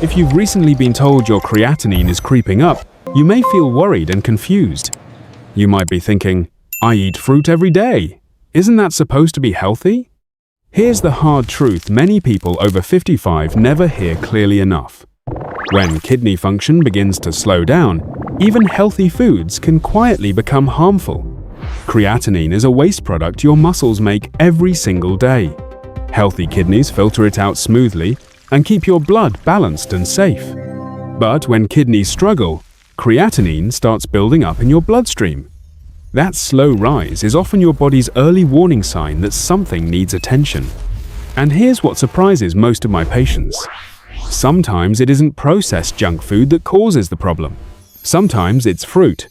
If you've recently been told your creatinine is creeping up, you may feel worried and confused. You might be thinking, I eat fruit every day. Isn't that supposed to be healthy? Here's the hard truth many people over 55 never hear clearly enough. When kidney function begins to slow down, even healthy foods can quietly become harmful. Creatinine is a waste product your muscles make every single day. Healthy kidneys filter it out smoothly and keep your blood balanced and safe. But when kidneys struggle, creatinine starts building up in your bloodstream. That slow rise is often your body's early warning sign that something needs attention. And here's what surprises most of my patients. Sometimes it isn't processed junk food that causes the problem. Sometimes it's fruit.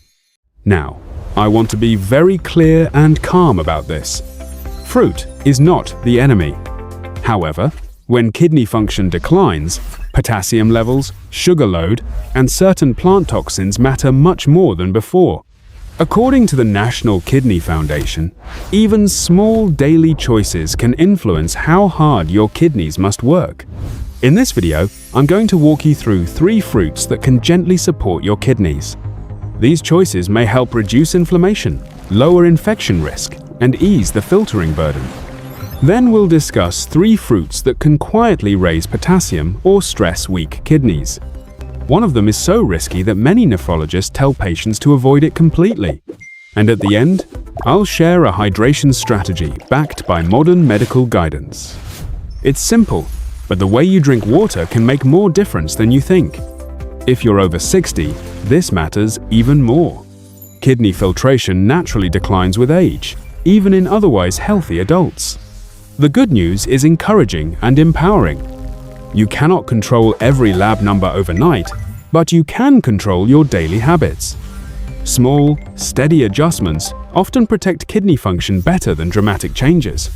Now, I want to be very clear and calm about this. Fruit is not the enemy. However, when kidney function declines, potassium levels, sugar load, and certain plant toxins matter much more than before. According to the National Kidney Foundation, even small daily choices can influence how hard your kidneys must work. In this video, I'm going to walk you through 3 fruits that can gently support your kidneys. These choices may help reduce inflammation, lower infection risk, and ease the filtering burden. Then we'll discuss 3 fruits that can quietly raise potassium or stress weak kidneys. One of them is so risky that many nephrologists tell patients to avoid it completely. And at the end, I'll share a hydration strategy backed by modern medical guidance. It's simple, but the way you drink water can make more difference than you think. If you're over 60, this matters even more. Kidney filtration naturally declines with age, even in otherwise healthy adults. The good news is encouraging and empowering. You cannot control every lab number overnight, but you can control your daily habits. Small, steady adjustments often protect kidney function better than dramatic changes.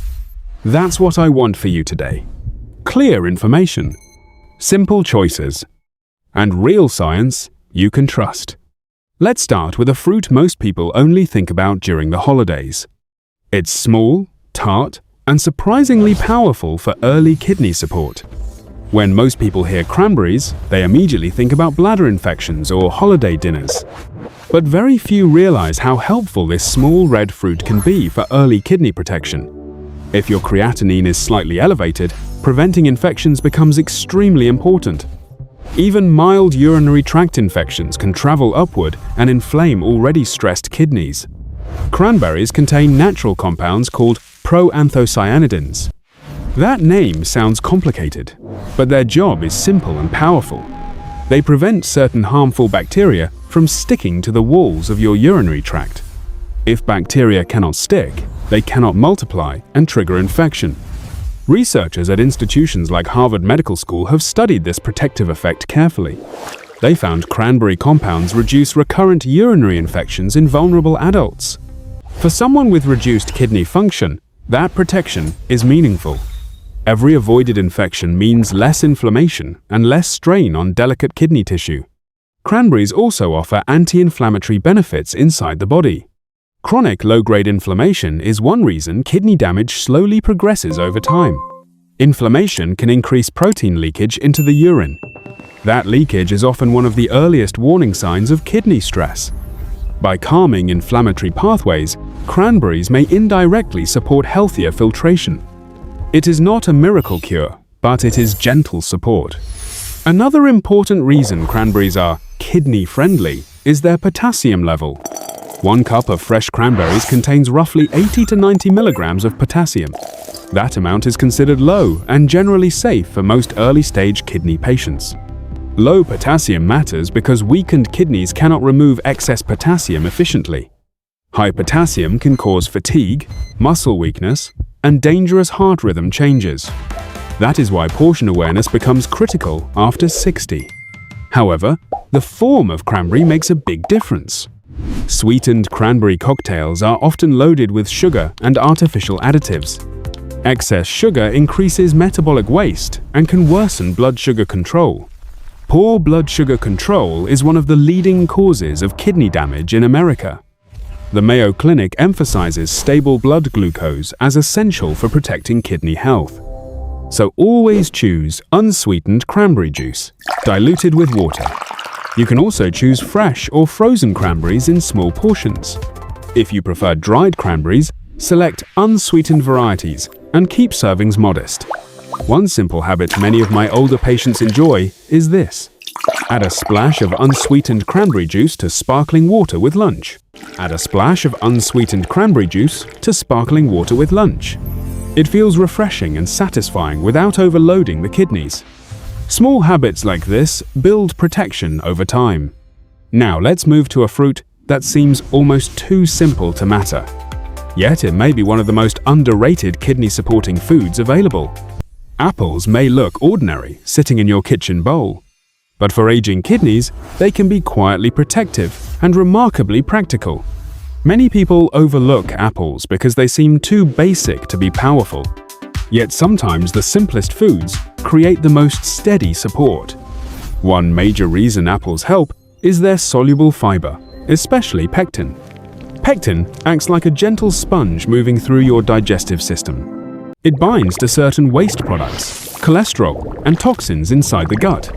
That's what I want for you today. Clear information, simple choices, and real science you can trust. Let's start with a fruit most people only think about during the holidays. It's small, tart, and surprisingly powerful for early kidney support. When most people hear cranberries, they immediately think about bladder infections or holiday dinners. But very few realize how helpful this small red fruit can be for early kidney protection. If your creatinine is slightly elevated, preventing infections becomes extremely important. Even mild urinary tract infections can travel upward and inflame already stressed kidneys. Cranberries contain natural compounds called proanthocyanidins. That name sounds complicated, but their job is simple and powerful. They prevent certain harmful bacteria from sticking to the walls of your urinary tract. If bacteria cannot stick, they cannot multiply and trigger infection. Researchers at institutions like Harvard Medical School have studied this protective effect carefully. They found cranberry compounds reduce recurrent urinary infections in vulnerable adults. For someone with reduced kidney function, that protection is meaningful. Every avoided infection means less inflammation and less strain on delicate kidney tissue. Cranberries also offer anti-inflammatory benefits inside the body. Chronic low-grade inflammation is one reason kidney damage slowly progresses over time. Inflammation can increase protein leakage into the urine. That leakage is often one of the earliest warning signs of kidney stress. By calming inflammatory pathways, cranberries may indirectly support healthier filtration. It is not a miracle cure, but it is gentle support. Another important reason cranberries are kidney-friendly is their potassium level. 1 cup of fresh cranberries contains roughly 80 to 90 milligrams of potassium. That amount is considered low and generally safe for most early-stage kidney patients. Low potassium matters because weakened kidneys cannot remove excess potassium efficiently. High potassium can cause fatigue, muscle weakness, and dangerous heart rhythm changes. That is why portion awareness becomes critical after 60. However, the form of cranberry makes a big difference. Sweetened cranberry cocktails are often loaded with sugar and artificial additives. Excess sugar increases metabolic waste and can worsen blood sugar control. Poor blood sugar control is one of the leading causes of kidney damage in America. The Mayo Clinic emphasizes stable blood glucose as essential for protecting kidney health. So always choose unsweetened cranberry juice, diluted with water. You can also choose fresh or frozen cranberries in small portions. If you prefer dried cranberries, select unsweetened varieties and keep servings modest. One simple habit many of my older patients enjoy is this. Add a splash of unsweetened cranberry juice to sparkling water with lunch. Add a splash of unsweetened cranberry juice to sparkling water with lunch. It feels refreshing and satisfying without overloading the kidneys. Small habits like this build protection over time. Now let's move to a fruit that seems almost too simple to matter. Yet it may be one of the most underrated kidney-supporting foods available. Apples may look ordinary, sitting in your kitchen bowl. But for aging kidneys, they can be quietly protective and remarkably practical. Many people overlook apples because they seem too basic to be powerful. Yet sometimes the simplest foods create the most steady support. One major reason apples help is their soluble fiber, especially pectin. Pectin acts like a gentle sponge moving through your digestive system. It binds to certain waste products, cholesterol, and toxins inside the gut.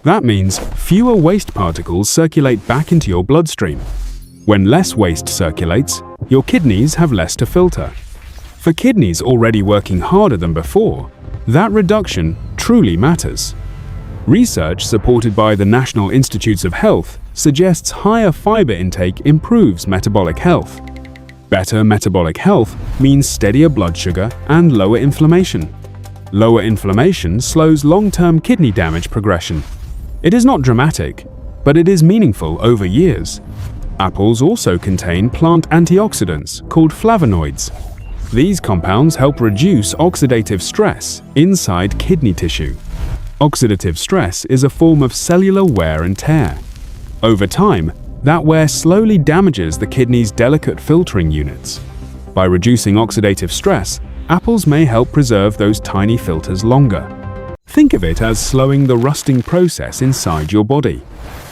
That means fewer waste particles circulate back into your bloodstream. When less waste circulates, your kidneys have less to filter. For kidneys already working harder than before, that reduction truly matters. Research supported by the National Institutes of Health suggests higher fiber intake improves metabolic health. Better metabolic health means steadier blood sugar and lower inflammation. Lower inflammation slows long-term kidney damage progression. It is not dramatic, but it is meaningful over years. Apples also contain plant antioxidants called flavonoids. These compounds help reduce oxidative stress inside kidney tissue. Oxidative stress is a form of cellular wear and tear. Over time, that wear slowly damages the kidney's delicate filtering units. By reducing oxidative stress, apples may help preserve those tiny filters longer. Think of it as slowing the rusting process inside your body.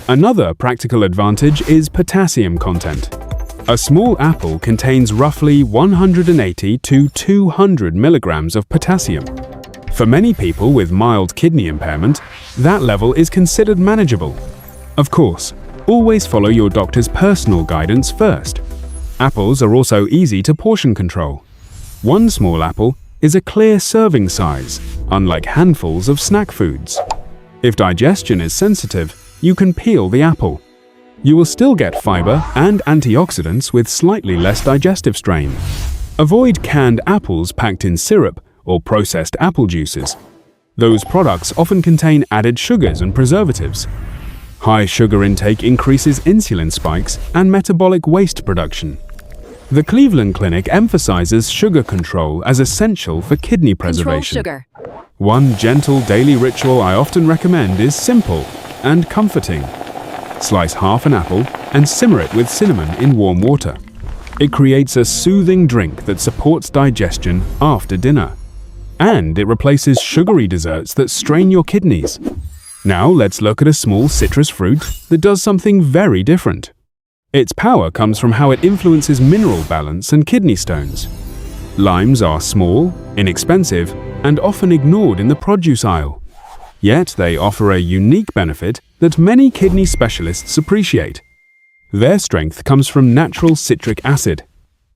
Another practical advantage is potassium content. A small apple contains roughly 180 to 200 milligrams of potassium. For many people with mild kidney impairment, that level is considered manageable. Of course, always follow your doctor's personal guidance first. Apples are also easy to portion control. One small apple is a clear serving size, unlike handfuls of snack foods. If digestion is sensitive, you can peel the apple. You will still get fiber and antioxidants with slightly less digestive strain. Avoid canned apples packed in syrup or processed apple juices. Those products often contain added sugars and preservatives. High sugar intake increases insulin spikes and metabolic waste production. The Cleveland Clinic emphasizes sugar control as essential for kidney preservation. Control sugar. One gentle daily ritual I often recommend is simple and comforting. Slice half an apple and simmer it with cinnamon in warm water. It creates a soothing drink that supports digestion after dinner. And it replaces sugary desserts that strain your kidneys. Now let's look at a small citrus fruit that does something very different. Its power comes from how it influences mineral balance and kidney stones. Limes are small, inexpensive, and often ignored in the produce aisle. Yet they offer a unique benefit that many kidney specialists appreciate. Their strength comes from natural citric acid.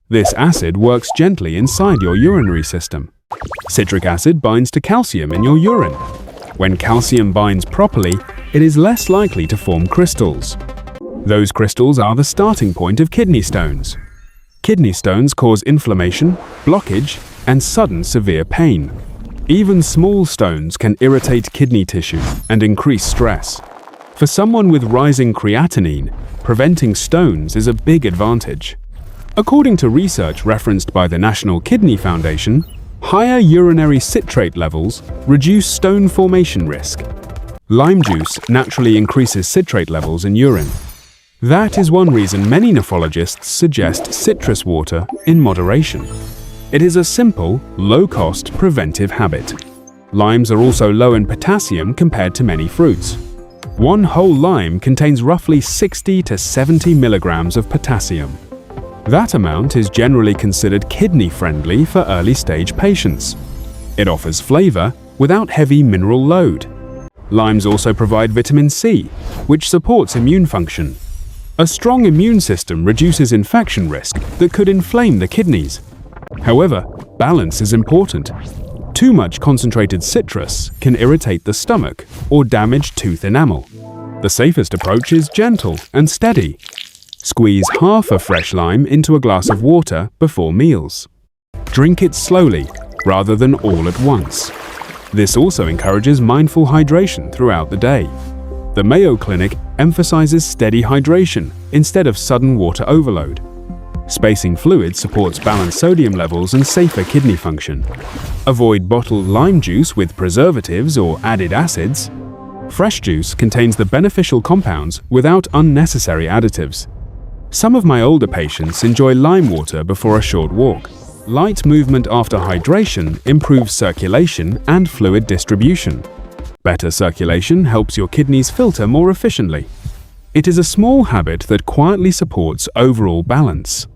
This acid works gently inside your urinary system. Citric acid binds to calcium in your urine. When calcium binds properly, it is less likely to form crystals. Those crystals are the starting point of kidney stones. Kidney stones cause inflammation, blockage, and sudden severe pain. Even small stones can irritate kidney tissue and increase stress. For someone with rising creatinine, preventing stones is a big advantage. According to research referenced by the National Kidney Foundation, higher urinary citrate levels reduce stone formation risk. Lime juice naturally increases citrate levels in urine. That is one reason many nephrologists suggest citrus water in moderation. It is a simple, low-cost preventive habit. Limes are also low in potassium compared to many fruits. One whole lime contains roughly 60 to 70 milligrams of potassium. That amount is generally considered kidney-friendly for early-stage patients. It offers flavor without heavy mineral load. Limes also provide vitamin C, which supports immune function. A strong immune system reduces infection risk that could inflame the kidneys. However, balance is important. Too much concentrated citrus can irritate the stomach or damage tooth enamel. The safest approach is gentle and steady. Squeeze half a fresh lime into a glass of water before meals. Drink it slowly rather than all at once. This also encourages mindful hydration throughout the day. The Mayo Clinic emphasizes steady hydration instead of sudden water overload. Spacing fluids supports balanced sodium levels and safer kidney function. Avoid bottled lime juice with preservatives or added acids. Fresh juice contains the beneficial compounds without unnecessary additives. Some of my older patients enjoy lime water before a short walk. Light movement after hydration improves circulation and fluid distribution. Better circulation helps your kidneys filter more efficiently. It is a small habit that quietly supports overall balance.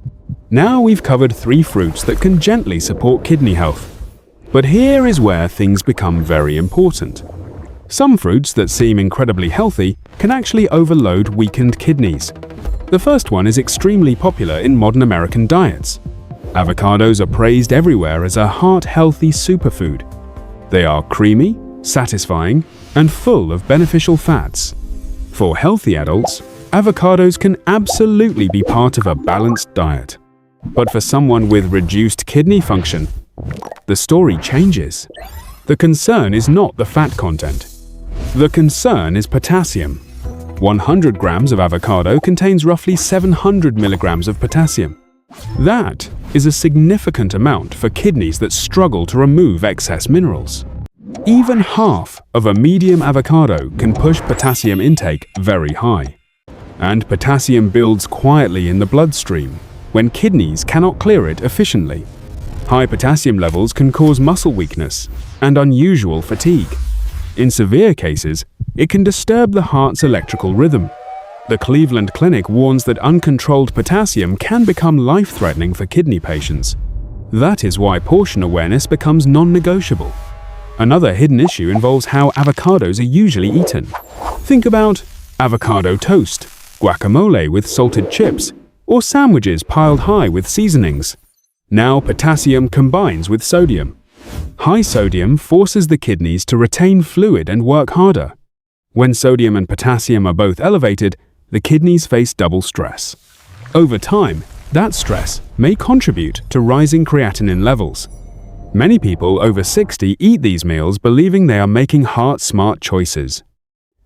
Now we've covered 3 fruits that can gently support kidney health. But here is where things become very important. Some fruits that seem incredibly healthy can actually overload weakened kidneys. The first one is extremely popular in modern American diets. Avocados are praised everywhere as a heart-healthy superfood. They are creamy, satisfying, and full of beneficial fats. For healthy adults, avocados can absolutely be part of a balanced diet. But for someone with reduced kidney function, the story changes. The concern is not the fat content. The concern is potassium. 100 grams of avocado contains roughly 700 milligrams of potassium. That is a significant amount for kidneys that struggle to remove excess minerals. Even half of a medium avocado can push potassium intake very high. And potassium builds quietly in the bloodstream when kidneys cannot clear it efficiently. High potassium levels can cause muscle weakness and unusual fatigue. In severe cases, it can disturb the heart's electrical rhythm. The Cleveland Clinic warns that uncontrolled potassium can become life-threatening for kidney patients. That is why portion awareness becomes non-negotiable. Another hidden issue involves how avocados are usually eaten. Think about avocado toast, guacamole with salted chips, or sandwiches piled high with seasonings. Now potassium combines with sodium. High sodium forces the kidneys to retain fluid and work harder. When sodium and potassium are both elevated, the kidneys face double stress. Over time, that stress may contribute to rising creatinine levels. Many people over 60 eat these meals believing they are making heart-smart choices.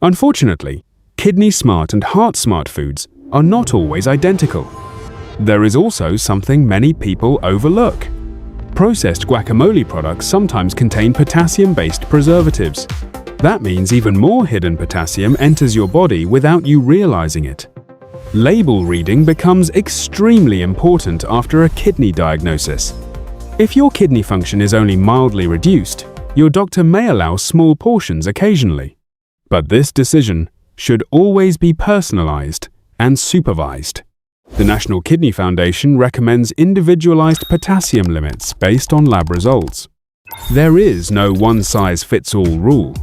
Unfortunately, kidney-smart and heart-smart foods are not always identical. There is also something many people overlook. Processed guacamole products sometimes contain potassium-based preservatives. That means even more hidden potassium enters your body without you realizing it. Label reading becomes extremely important after a kidney diagnosis. If your kidney function is only mildly reduced, your doctor may allow small portions occasionally. But this decision should always be personalized and supervised. The National Kidney Foundation recommends individualized potassium limits based on lab results. There is no one-size-fits-all rule.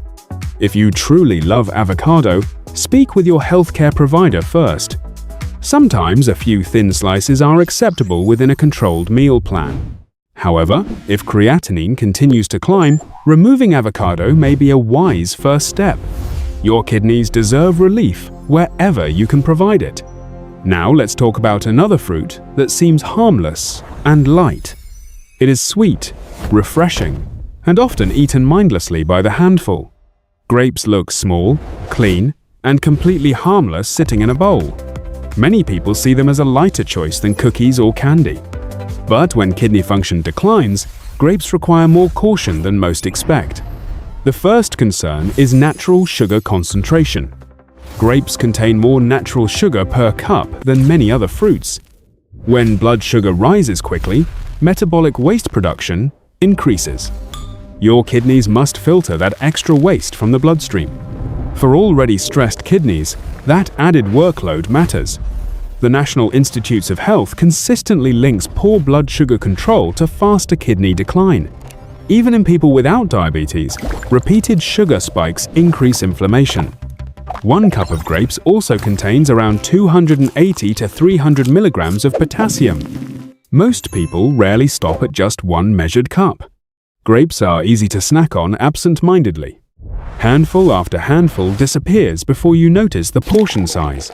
If you truly love avocado, speak with your healthcare provider first. Sometimes a few thin slices are acceptable within a controlled meal plan. However, if creatinine continues to climb, removing avocado may be a wise first step. Your kidneys deserve relief wherever you can provide it. Now let's talk about another fruit that seems harmless and light. It is sweet, refreshing, and often eaten mindlessly by the handful. Grapes look small, clean, and completely harmless sitting in a bowl. Many people see them as a lighter choice than cookies or candy. But when kidney function declines, grapes require more caution than most expect. The first concern is natural sugar concentration. Grapes contain more natural sugar per cup than many other fruits. When blood sugar rises quickly, metabolic waste production increases. Your kidneys must filter that extra waste from the bloodstream. For already stressed kidneys, that added workload matters. The National Institutes of Health consistently links poor blood sugar control to faster kidney decline. Even in people without diabetes, repeated sugar spikes increase inflammation. 1 cup of grapes also contains around 280 to 300 milligrams of potassium. Most people rarely stop at just 1 measured cup. Grapes are easy to snack on absent-mindedly. Handful after handful disappears before you notice the portion size.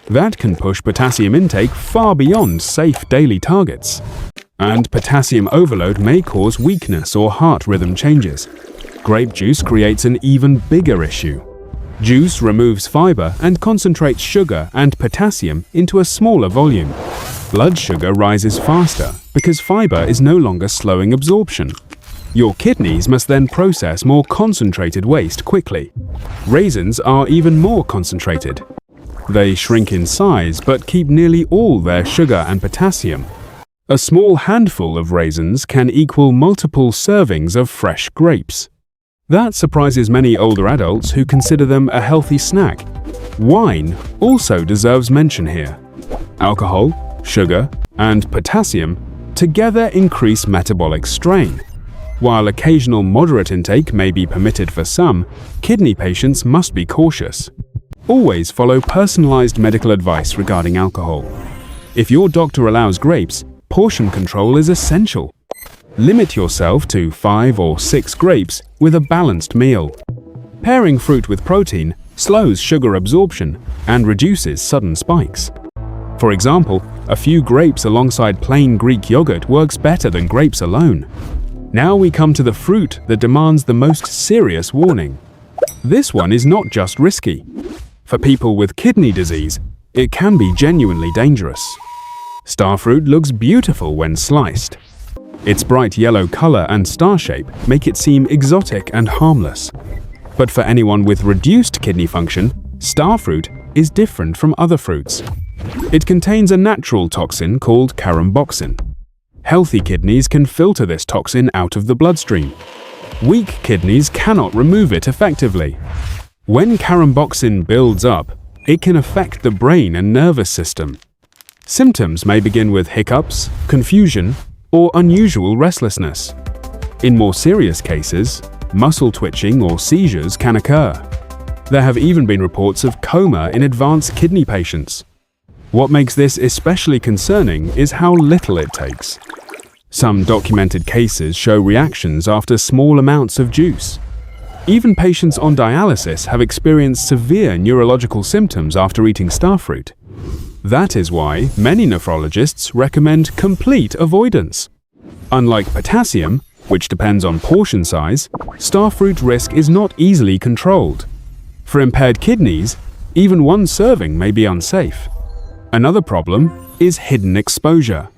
That can push potassium intake far beyond safe daily targets. And potassium overload may cause weakness or heart rhythm changes. Grape juice creates an even bigger issue. Juice removes fiber and concentrates sugar and potassium into a smaller volume. Blood sugar rises faster because fiber is no longer slowing absorption. Your kidneys must then process more concentrated waste quickly. Raisins are even more concentrated. They shrink in size but keep nearly all their sugar and potassium. A small handful of raisins can equal multiple servings of fresh grapes. That surprises many older adults who consider them a healthy snack. Wine also deserves mention here. Alcohol, sugar, and potassium together increase metabolic strain. While occasional moderate intake may be permitted for some, kidney patients must be cautious. Always follow personalized medical advice regarding alcohol. If your doctor allows grapes, portion control is essential. Limit yourself to 5 or 6 grapes with a balanced meal. Pairing fruit with protein slows sugar absorption and reduces sudden spikes. For example, a few grapes alongside plain Greek yogurt works better than grapes alone. Now we come to the fruit that demands the most serious warning. This one is not just risky. For people with kidney disease, it can be genuinely dangerous. Starfruit looks beautiful when sliced. Its bright yellow color and star shape make it seem exotic and harmless. But for anyone with reduced kidney function, starfruit is different from other fruits. It contains a natural toxin called caramboxin. Healthy kidneys can filter this toxin out of the bloodstream. Weak kidneys cannot remove it effectively. When caramboxin builds up, it can affect the brain and nervous system. Symptoms may begin with hiccups, confusion, or unusual restlessness. In more serious cases, muscle twitching or seizures can occur. There have even been reports of coma in advanced kidney patients. What makes this especially concerning is how little it takes. Some documented cases show reactions after small amounts of juice. Even patients on dialysis have experienced severe neurological symptoms after eating starfruit. That is why many nephrologists recommend complete avoidance. Unlike potassium, which depends on portion size, starfruit risk is not easily controlled. For impaired kidneys, even 1 serving may be unsafe. Another problem is hidden exposure.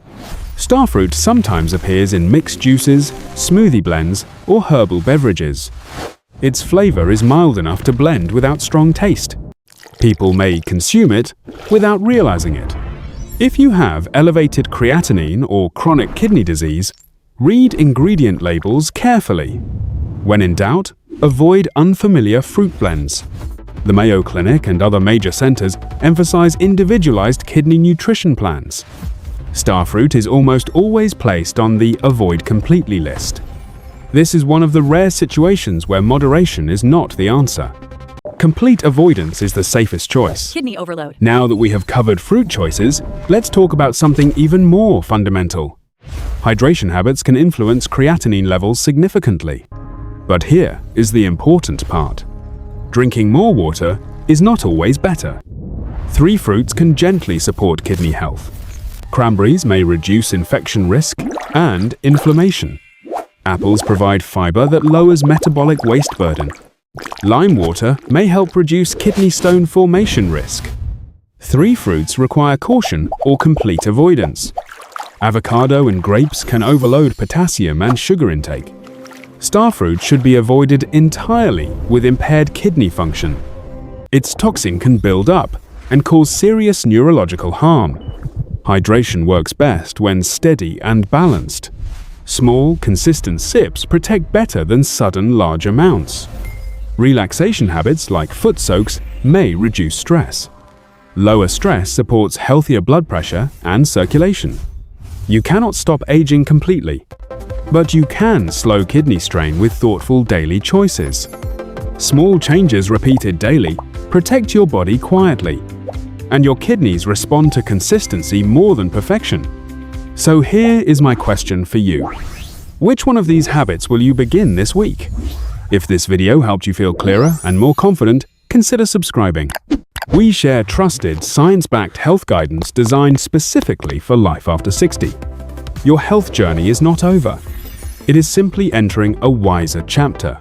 Starfruit sometimes appears in mixed juices, smoothie blends, or herbal beverages. Its flavor is mild enough to blend without strong taste. People may consume it without realizing it. If you have elevated creatinine or chronic kidney disease, read ingredient labels carefully. When in doubt, avoid unfamiliar fruit blends. The Mayo Clinic and other major centers emphasize individualized kidney nutrition plans. Starfruit is almost always placed on the Avoid Completely list. This is one of the rare situations where moderation is not the answer. Complete avoidance is the safest choice. Kidney overload. Now that we have covered fruit choices, let's talk about something even more fundamental. Hydration habits can influence creatinine levels significantly. But here is the important part. Drinking more water is not always better. 3 fruits can gently support kidney health. Cranberries may reduce infection risk and inflammation. Apples provide fiber that lowers metabolic waste burden. Lime water may help reduce kidney stone formation risk. 3 fruits require caution or complete avoidance. Avocado and grapes can overload potassium and sugar intake. Starfruit should be avoided entirely with impaired kidney function. Its toxin can build up and cause serious neurological harm. Hydration works best when steady and balanced. Small, consistent sips protect better than sudden large amounts. Relaxation habits like foot soaks may reduce stress. Lower stress supports healthier blood pressure and circulation. You cannot stop aging completely. But you can slow kidney strain with thoughtful daily choices. Small changes repeated daily protect your body quietly, and your kidneys respond to consistency more than perfection. So here is my question for you. Which one of these habits will you begin this week? If this video helped you feel clearer and more confident, consider subscribing. We share trusted, science-backed health guidance designed specifically for life after 60. Your health journey is not over. It is simply entering a wiser chapter.